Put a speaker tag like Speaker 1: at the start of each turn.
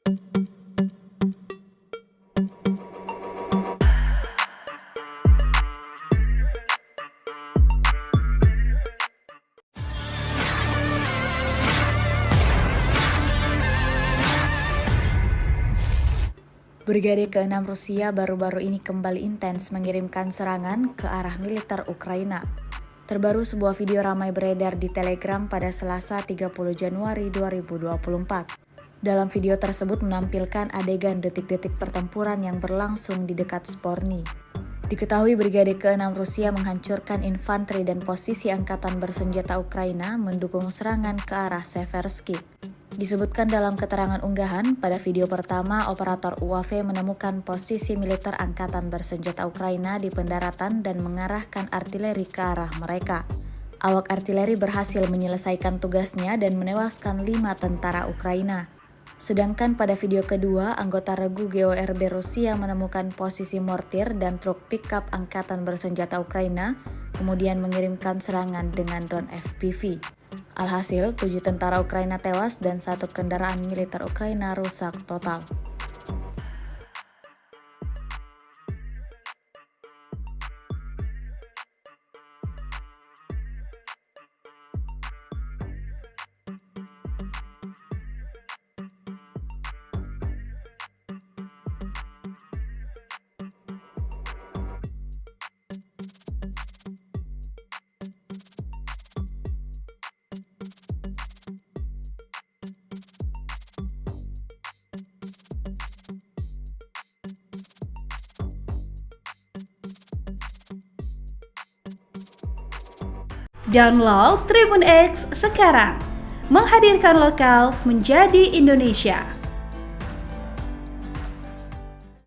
Speaker 1: Brigade ke-6 Rusia baru-baru ini kembali intens mengirimkan serangan ke arah militer Ukraina. Terbaru sebuah video ramai beredar di Telegram pada Selasa 30 Januari 2024. Dalam video tersebut menampilkan adegan detik-detik pertempuran yang berlangsung di dekat Sporny. Diketahui Brigade ke-6 Rusia menghancurkan infanteri dan posisi angkatan bersenjata Ukraina mendukung serangan ke arah Seversky. Disebutkan dalam keterangan unggahan, pada video pertama operator UAV menemukan posisi militer angkatan bersenjata Ukraina di pendaratan dan mengarahkan artileri ke arah mereka. Awak artileri berhasil menyelesaikan tugasnya dan menewaskan 5 tentara Ukraina. Sedangkan pada video kedua, anggota regu GORB Rusia menemukan posisi mortir dan truk pickup angkatan bersenjata Ukraina, kemudian mengirimkan serangan dengan drone FPV. Alhasil, 7 tentara Ukraina tewas dan 1 kendaraan militer Ukraina rusak total.
Speaker 2: Download Tribun X sekarang, menghadirkan lokal menjadi Indonesia.